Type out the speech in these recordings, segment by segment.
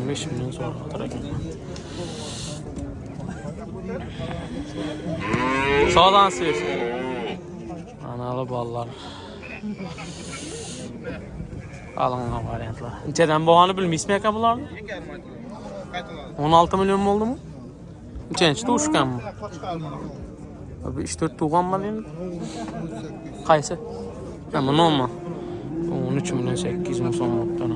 15 milyon sonra atarak. Sağdan sıyır. Analı ballar. Alınan varyantlar. İçeriden boğanı bilmeysin mi bunlar? 16 milyon mu oldu mu? İçerisi de uçkan mı? Abi 3-4 tuğan var yani. Kaysı? Ama normal. 13 milyon 800 milyon son muhtana.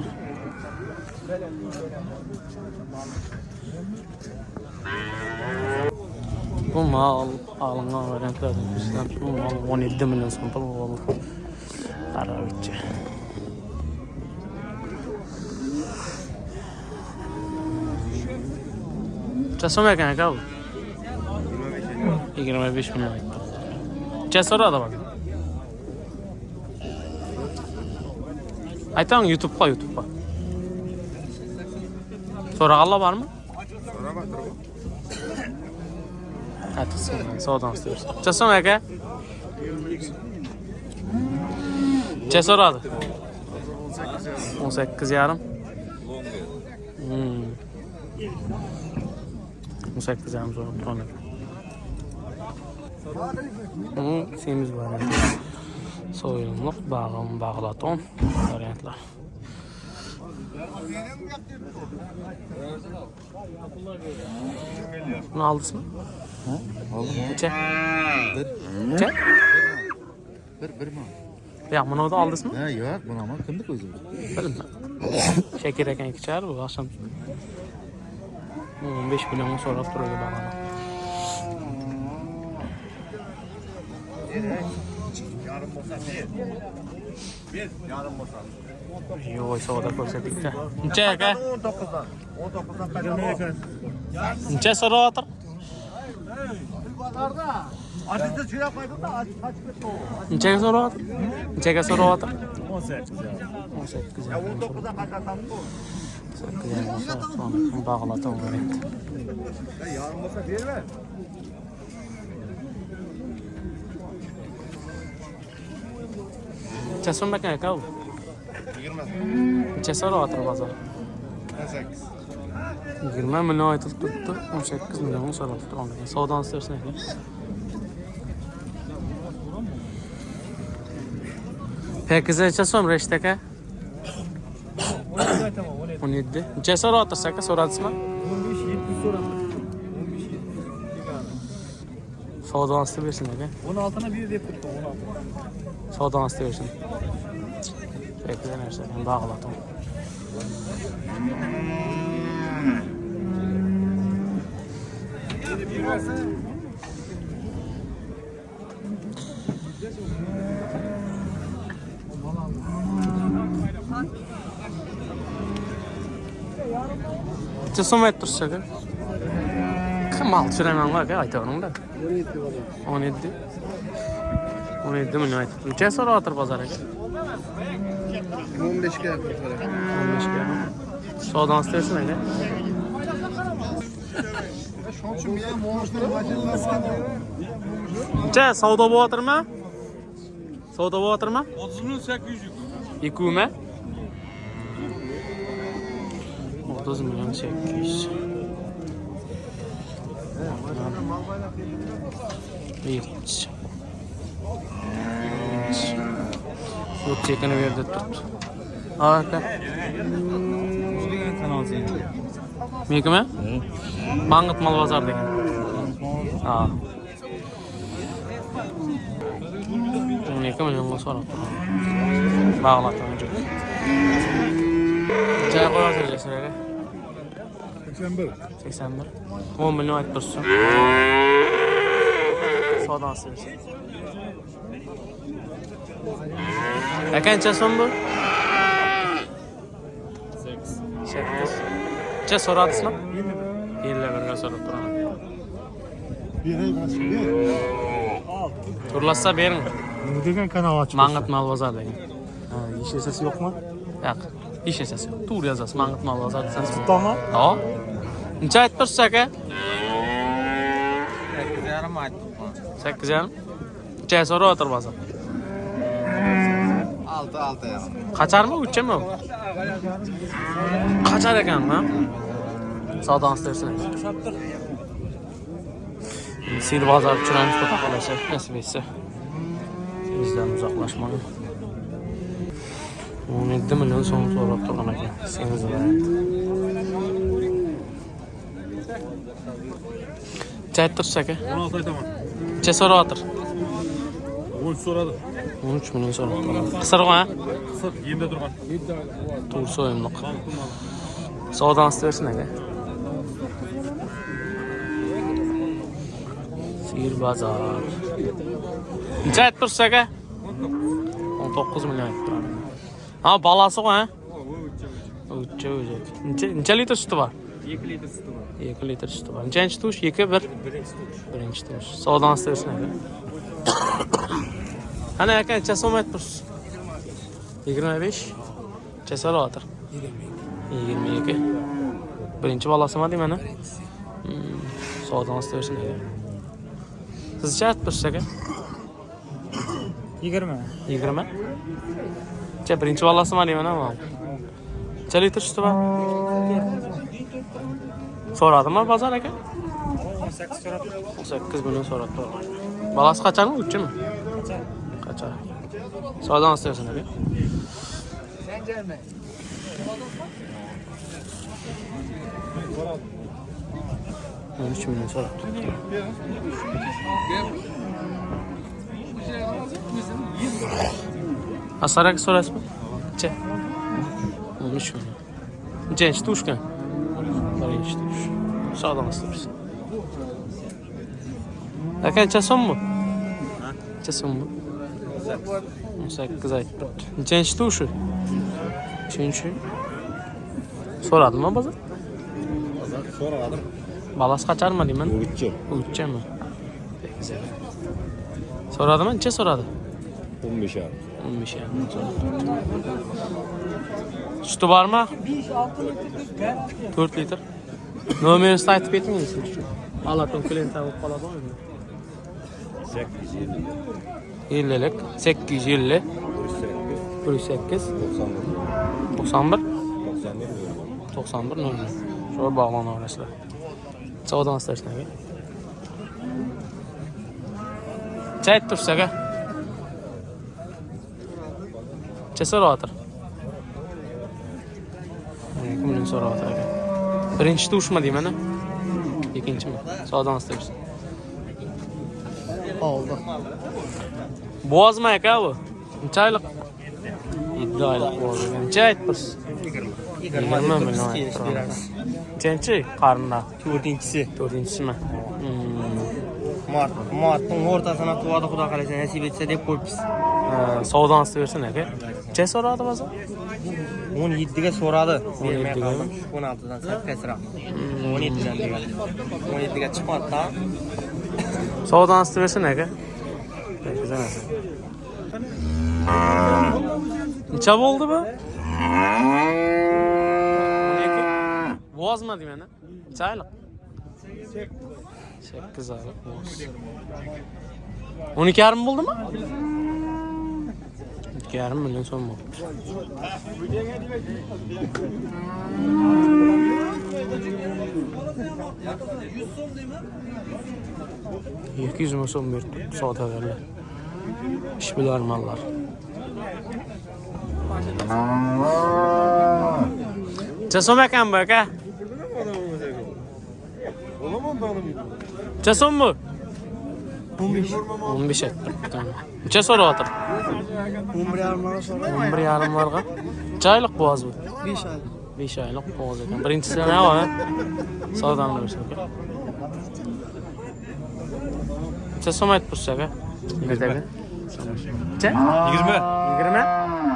Bu mal alınan varyantlardan bizden bu mal 17 milyon son pul oldu. Arabicce. Çasım yakan kal. 25 milyon. Çasora da bak. Aytan YouTube'da. Sonra Allah var mı? Sonra bak. Hadi soğudan istiyoruz. Çasım yakan. Çasora adı. 18 yarım. 18 yarım sonra tutulanır. Onun şeyimiz var. Yani. Soyunluk, bağlaton varyantlar. Bunu aldınız mı? Ha? Aldım. Neçe? Bir. Neçe? Bir mi? Ya bunu da aldınız mı? Ha yok bunu ama kimdik özüm? Bilmem. Şeker eken iki çağır bu akşam. 15 milyon sonra duruyor bana. Yarım boşa bir yarım boşa. Yoy soğuda ko'rsadik de. Necha aka? 19'dan kaçırma. Necha so'rab o'tir? Bozorda. Azizni chirab qo'ydim da aziz qochib ketdi u. Nechaga so'rab o'tir? Nechaga so'rab o'tir? 18. 18. Ya 19'dan qachatamku. 8 bağlaton variant. Yarım boşa berme. Necha so'm ekan aka u? 20. Necha so'rab o'tir bozor? 18. 20 milyon aytılib turibdi, 18 milyon so'rab turibdi. Savdoni istersen aka. Peki necha so'm Reşit aka? 17. Necha so'rab o'tirsa aka, so'radingizmi? 15 70 so'radim. 15 70. Savdoni isteb bersin aka. 16'na 1 deb turibdi 16. Savdoni isteb bersin. Peki nersa bağlaton. Necha so'm aytib tursiz aka? Kim aldı süremem var aka, aytavering da. 17. 17 milyon aytib. Necha so'rab o'tir bozor aka? 15 ga. 15 ga. Savdoni istersin aka. Şonçum ya mo'shni mashinasidan. Necha savdo bo'yotirmi? Savdo bo'yotirmi? 30 milyon 800. Ikumi? 30 milyon 800. Bir. Bu çekini verdi tut. Aka. Kanal senin. Meniki mi? Mangıt mal bazar degan. Ha. 12 milyon so'rab turibdi. Bağlatib önce. Necha qo'yasiz aka? 81. 81. 10 milyon aytib tursin. Savdoni istersin. Aka necha so'm bu? 8. Necha so'radingizmi? 50 ga so'rab turaman. Bir ay başlıyor. Turlasa bering. Ne degan kanal açmış? Mangıt mal bazar degan. Ha, iş esası yok mu? Yo'q. Ish yasasi. Tur yozasiz. Mangıt mal bazar desangiz. Tamam. Ha. Necha aytib tursiz aka? 8 yarım aytdim. 8 yarim. Necha so'rab o'tir bozor? 6 ya. Qacharmi, 3 mi? Kaçar ekan ha? Savdan istersen. Sil bazar çırağınız kutu kalasa nasip etse. Bizden uzaklaşmayın. 17 milyon son so'rab turgan ekan. Semiz variant. Çaytırsak aka. 16 aytaman. Necha so'rayaptir? 13 so'radi. 13 milyon so'rab turgan. Qisirg'on ha? Qisib, yemda turgan. To'g'ri so'yimliq. Savdan istersen aka. Sir bazar. Necha ayttirsiz aka? 19 milyon ayttiradi. Ha, balasi qo'y ha? O'cha o'jak. Necha litr suti bor? 2 litr sütü var. 2 litr suti bor. Nechanchi tush? 2 1. Birinchi tush. Savdan istersen aka. Ana aka, necha so'm ayttirsiz? 25. Necha so'rayaptir? 22. Birinchi balasimi deyman ha? Savdan istersen aka. Sizcha ayttirsiz aka? 20. 20. Necha birinchi balasimi deyman ha? Necha litr suti bor? So'radimi bozor aka? 18 so'rab. 18 milyon so'rabdi. Balasi qachonmi? 3mi? Qachon? Savdan istersen aka. Sen gelme. Ben 3 milyon so'rabdi. Asar aka so'raysizmi? Necha? 13 milyon. Nechanchi tushgan? Birinchi tush. Savdan istersen. Aka necha so'm bu? Necha so'm bu? 18 aytibdi. Nechanchi tushi? 3-chi. So'radimi bozor? So'radim. Balasi qacharmi deyman? 3. 3mi? Güzel. So'radimi? Necha so'radi? 15 ya. 15 yarim so'radi. Suti bormi? 4 litr. Nomerini aytib ketmaysiz uchun. Alaton klient bo'lib qoladimi? 50lik 850 48 91 91 00. Şöyle bağlanıyor arkadaşlar. Sağdan istersen aka. Çay tursa aka. Çesar atır. Kimin soru atır aka. Birinchi tuşma deyman ha? İkinci mi? Sağdan istersen. Oldu. Boğaz mı aka bu? Necha oylik? 7 oylik boğaz. Necha aytibsiz? 20 milyon aytibsiz. Nechanchi qarnida? 4-inchisi. 4-chisimi? Martning o'rtasida tug'adi, xudo qalasa nasib etsa deb qo'yibmiz. Savdan istaversin aka. Necha so'radi bozor? 17 ga so'radi. 17 ga. 16 dan sakkasroq. 17 dan degan. 17 ga chiqmadi-da. Savdan istaversin aka. Necha bo'ldi bu? 12. Vozma deyman. Necha oylik? 8 oylik. 12,5 bo'ldimi? 2,5 milyon so'm bo'ldi. $200 ming so'm berdi savdogarlar. Ishbilarmonlar. Necha so'm ekan bu aka? Necha so'm bu? 15. 15 aytdim. Necha so'rayapti? 11,5 mara so'rayman. 11,5 marga. Necha oylik bo'z bu? 5 ay. 5 oylik bo'z ekan. Birinchisi nima va? Savdan bersin aka. Necha so'm aytibsiz aka? Necha? 20. 20?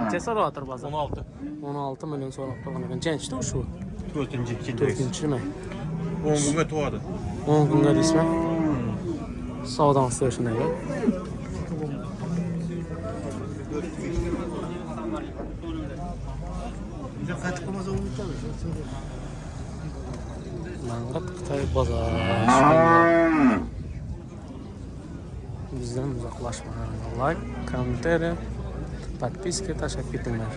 Necha so'rayapti bozor? 16. 16 milyon so'rab turgan ekan. Nechanchi shu? 4-chi. 4-chimi? 10 kunga tug'adi. 10 kunga deysizmi? Savdan istaversin aka. Bize kaç kumaz olmuş tabii. Mang'at Xitoy bozor. Bizdan uzoqlashmang. Like, kommentariy, подписка tashlab ketinglar.